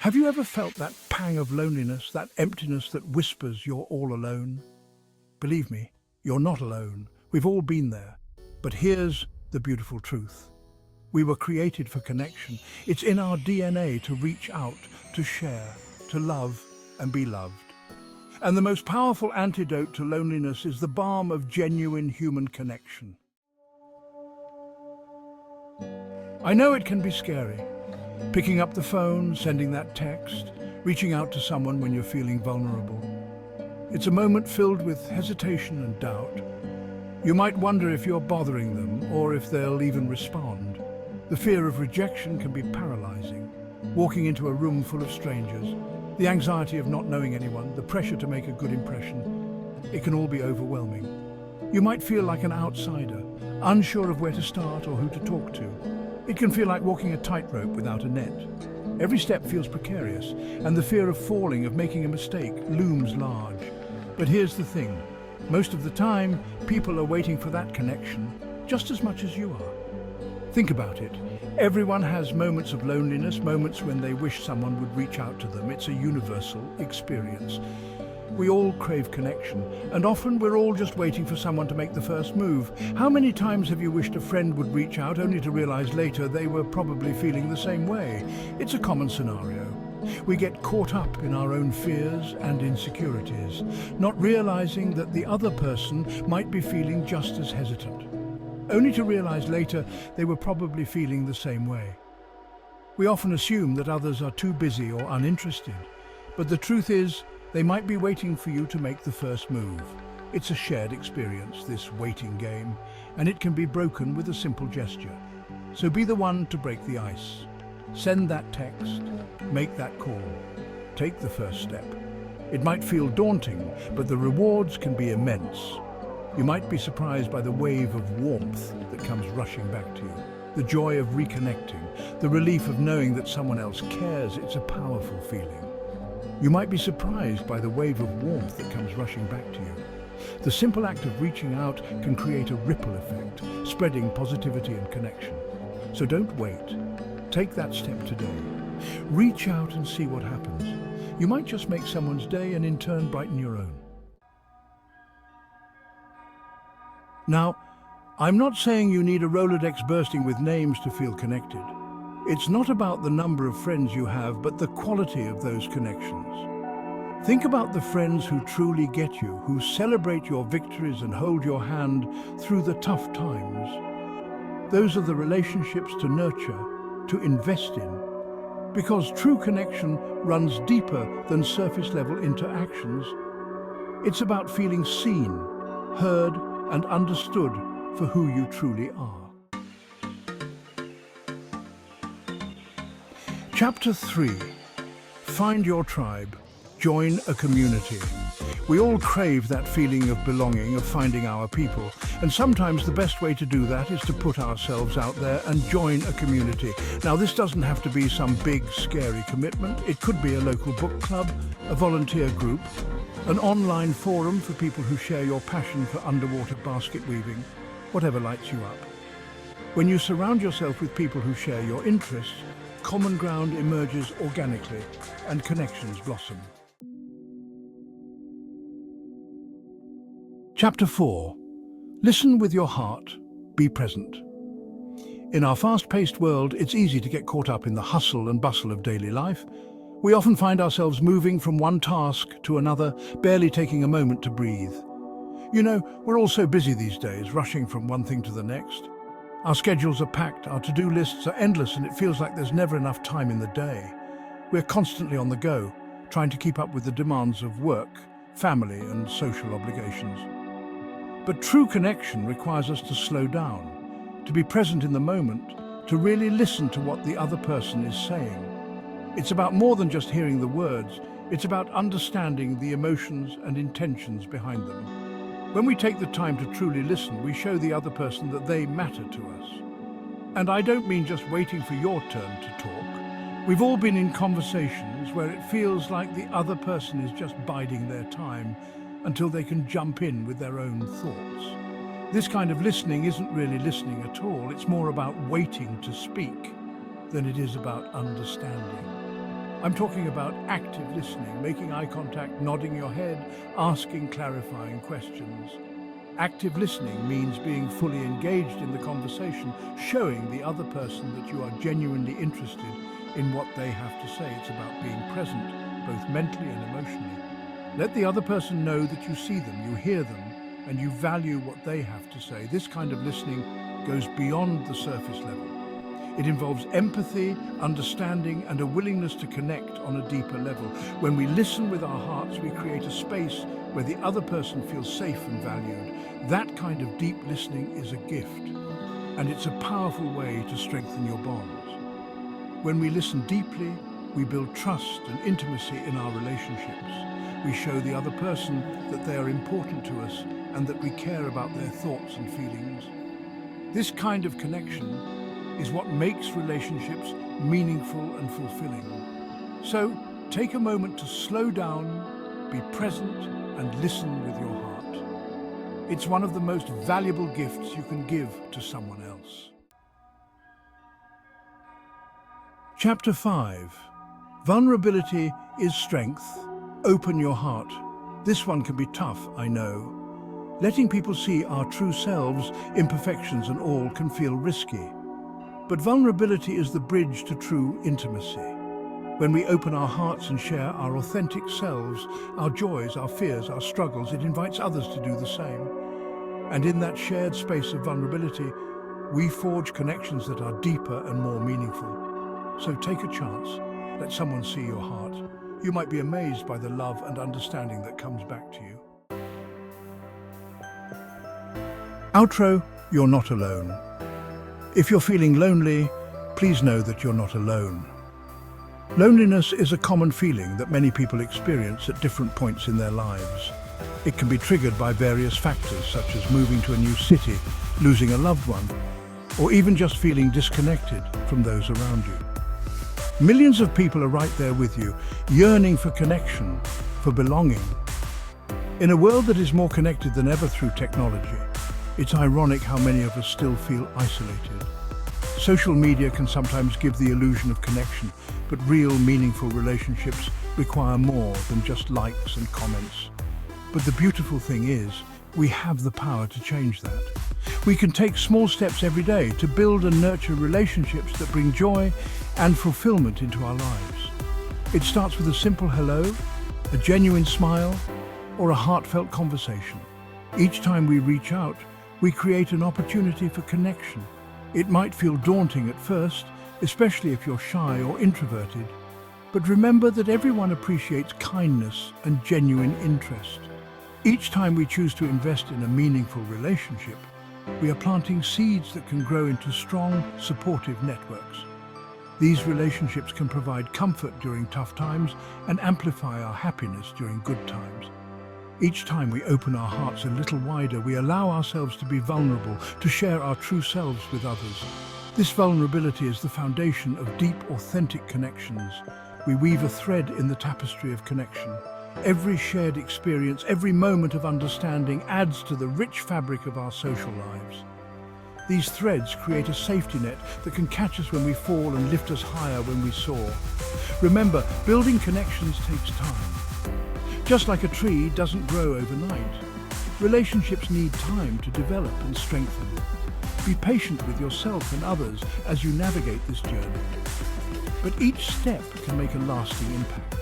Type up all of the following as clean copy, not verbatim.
Have you ever felt that pang of loneliness, that emptiness that whispers you're all alone? Believe me, you're not alone. We've all been there. But here's the beautiful truth. We were created for connection. It's in our DNA to reach out, to share, to love and be loved. And the most powerful antidote to loneliness is the balm of genuine human connection. I know it can be scary. Picking up the phone, sending that text, reaching out to someone when you're feeling vulnerable. It's a moment filled with hesitation and doubt. You might wonder if you're bothering them or if they'll even respond. The fear of rejection can be paralyzing. Walking into a room full of strangers, the anxiety of not knowing anyone, the pressure to make a good impression, it can all be overwhelming. You might feel like an outsider, unsure of where to start or who to talk to. It can feel like walking a tightrope without a net. Every step feels precarious, and the fear of falling, of making a mistake, looms large. But here's the thing. Most of the time, people are waiting for that connection just as much as you are. Think about it. Everyone has moments of loneliness, moments when they wish someone would reach out to them. It's a universal experience. We all crave connection, and often we're all just waiting for someone to make the first move. How many times have you wished a friend would reach out only to realize later they were probably feeling the same way? It's a common scenario. We get caught up in our own fears and insecurities, not realizing that the other person might be feeling just as hesitant, only to realize later they were probably feeling the same way. We often assume that others are too busy or uninterested, but the truth is, they might be waiting for you to make the first move. It's a shared experience, this waiting game, and it can be broken with a simple gesture. So be the one to break the ice. Send that text, make that call, take the first step. It might feel daunting, but the rewards can be immense. You might be surprised by the wave of warmth that comes rushing back to you. The joy of reconnecting, the relief of knowing that someone else cares. It's a powerful feeling. You might be surprised by the wave of warmth that comes rushing back to you. The simple act of reaching out can create a ripple effect, spreading positivity and connection. So don't wait. Take that step today. Reach out and see what happens. You might just make someone's day and in turn brighten your own. Now, I'm not saying you need a Rolodex bursting with names to feel connected. It's not about the number of friends you have, but the quality of those connections. Think about the friends who truly get you, who celebrate your victories and hold your hand through the tough times. Those are the relationships to nurture, to invest in. Because true connection runs deeper than surface-level interactions. It's about feeling seen, heard, and understood for who you truly are. Chapter 3. Find your tribe. Join a community. We all crave that feeling of belonging, of finding our people, and sometimes the best way to do that is to put ourselves out there and join a community. Now, this doesn't have to be some big, scary commitment. It could be a local book club, a volunteer group, an online forum for people who share your passion for underwater basket weaving, whatever lights you up. When you surround yourself with people who share your interests, common ground emerges organically and connections blossom. Chapter 4. Listen with your heart, be present. In our fast-paced world, it's easy to get caught up in the hustle and bustle of daily life. We often find ourselves moving from one task to another, barely taking a moment to breathe. You know, we're all so busy these days, rushing from one thing to the next. Our schedules are packed, our to-do lists are endless, and it feels like there's never enough time in the day. We're constantly on the go, trying to keep up with the demands of work, family, and social obligations. But true connection requires us to slow down, to be present in the moment, to really listen to what the other person is saying. It's about more than just hearing the words, it's about understanding the emotions and intentions behind them. When we take the time to truly listen, we show the other person that they matter to us. And I don't mean just waiting for your turn to talk. We've all been in conversations where it feels like the other person is just biding their time until they can jump in with their own thoughts. This kind of listening isn't really listening at all. It's more about waiting to speak than it is about understanding. I'm talking about active listening, making eye contact, nodding your head, asking clarifying questions. Active listening means being fully engaged in the conversation, showing the other person that you are genuinely interested in what they have to say. It's about being present, both mentally and emotionally. Let the other person know that you see them, you hear them, and you value what they have to say. This kind of listening goes beyond the surface level. It involves empathy, understanding, and a willingness to connect on a deeper level. When we listen with our hearts, we create a space where the other person feels safe and valued. That kind of deep listening is a gift, and it's a powerful way to strengthen your bonds. When we listen deeply, we build trust and intimacy in our relationships. We show the other person that they are important to us and that we care about their thoughts and feelings. This kind of connection is what makes relationships meaningful and fulfilling. So, take a moment to slow down, be present, and listen with your heart. It's one of the most valuable gifts you can give to someone else. Chapter 5. Vulnerability is strength. Open your heart. This one can be tough, I know. Letting people see our true selves, imperfections and all, can feel risky. But vulnerability is the bridge to true intimacy. When we open our hearts and share our authentic selves, our joys, our fears, our struggles, it invites others to do the same. And in that shared space of vulnerability, we forge connections that are deeper and more meaningful. So take a chance. Let someone see your heart. You might be amazed by the love and understanding that comes back to you. Outro, you're not alone. If you're feeling lonely, please know that you're not alone. Loneliness is a common feeling that many people experience at different points in their lives. It can be triggered by various factors such as moving to a new city, losing a loved one, or even just feeling disconnected from those around you. Millions of people are right there with you, yearning for connection, for belonging. In a world that is more connected than ever through technology, it's ironic how many of us still feel isolated. Social media can sometimes give the illusion of connection, but real, meaningful relationships require more than just likes and comments. But the beautiful thing is, we have the power to change that. We can take small steps every day to build and nurture relationships that bring joy and fulfillment into our lives. It starts with a simple hello, a genuine smile, or a heartfelt conversation. Each time we reach out, we create an opportunity for connection. It might feel daunting at first, especially if you're shy or introverted. But remember that everyone appreciates kindness and genuine interest. Each time we choose to invest in a meaningful relationship, we are planting seeds that can grow into strong, supportive networks. These relationships can provide comfort during tough times and amplify our happiness during good times. Each time we open our hearts a little wider, we allow ourselves to be vulnerable, to share our true selves with others. This vulnerability is the foundation of deep, authentic connections. We weave a thread in the tapestry of connection. Every shared experience, every moment of understanding adds to the rich fabric of our social lives. These threads create a safety net that can catch us when we fall and lift us higher when we soar. Remember, building connections takes time. Just like a tree doesn't grow overnight, relationships need time to develop and strengthen. Be patient with yourself and others as you navigate this journey. But each step can make a lasting impact.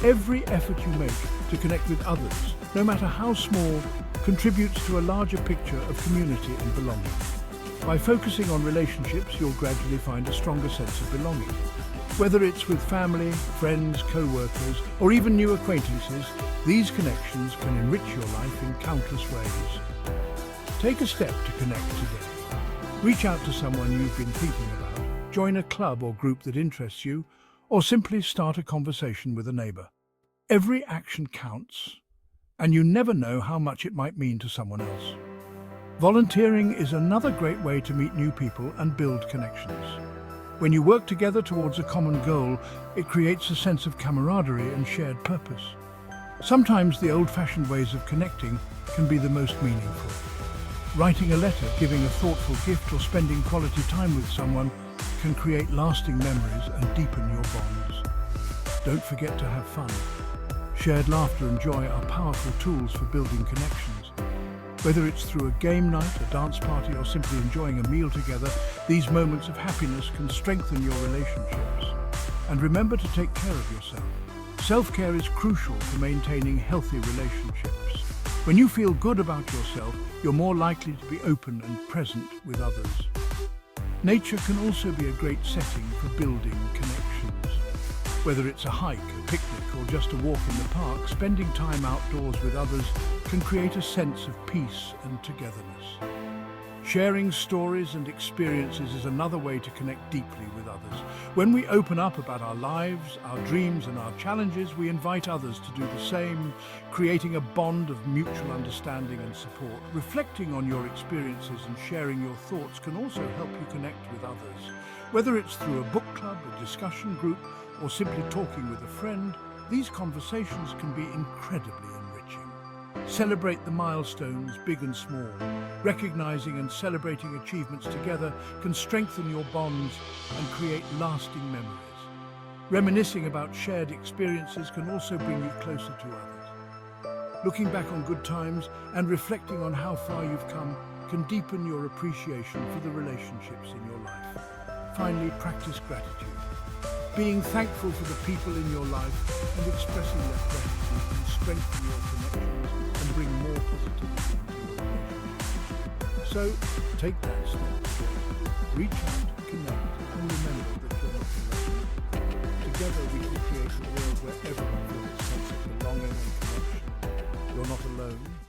Every effort you make to connect with others, no matter how small, contributes to a larger picture of community and belonging. By focusing on relationships, you'll gradually find a stronger sense of belonging. Whether it's with family, friends, co-workers, or even new acquaintances, these connections can enrich your life in countless ways. Take a step to connect today. Reach out to someone you've been thinking about, join a club or group that interests you, or simply start a conversation with a neighbor. Every action counts, and you never know how much it might mean to someone else. Volunteering is another great way to meet new people and build connections. When you work together towards a common goal, it creates a sense of camaraderie and shared purpose. Sometimes the old-fashioned ways of connecting can be the most meaningful. Writing a letter, giving a thoughtful gift, or spending quality time with someone can create lasting memories and deepen your bonds. Don't forget to have fun. Shared laughter and joy are powerful tools for building connections. Whether it's through a game night, a dance party, or simply enjoying a meal together, these moments of happiness can strengthen your relationships. And remember to take care of yourself. Self-care is crucial for maintaining healthy relationships. When you feel good about yourself, you're more likely to be open and present with others. Nature can also be a great setting for building connections. Whether it's a hike, a picnic, or just a walk in the park, spending time outdoors with others can create a sense of peace and togetherness. Sharing stories and experiences is another way to connect deeply with others. When we open up about our lives, our dreams, and our challenges, we invite others to do the same, creating a bond of mutual understanding and support. Reflecting on your experiences and sharing your thoughts can also help you connect with others. Whether it's through a book club, a discussion group, or simply talking with a friend, these conversations can be incredibly enriching. Celebrate the milestones, big and small. Recognizing and celebrating achievements together can strengthen your bonds and create lasting memories. Reminiscing about shared experiences can also bring you closer to others. Looking back on good times and reflecting on how far you've come can deepen your appreciation for the relationships in your life. Finally, practice gratitude. Being thankful for the people in your life and expressing that gratitude can strengthen your connections and bring more positivity into your relationship. So, take that step. Reach out, connect, and remember that you're not alone. Together we can create a world where everyone feels a sense of belonging and connection. You're not alone.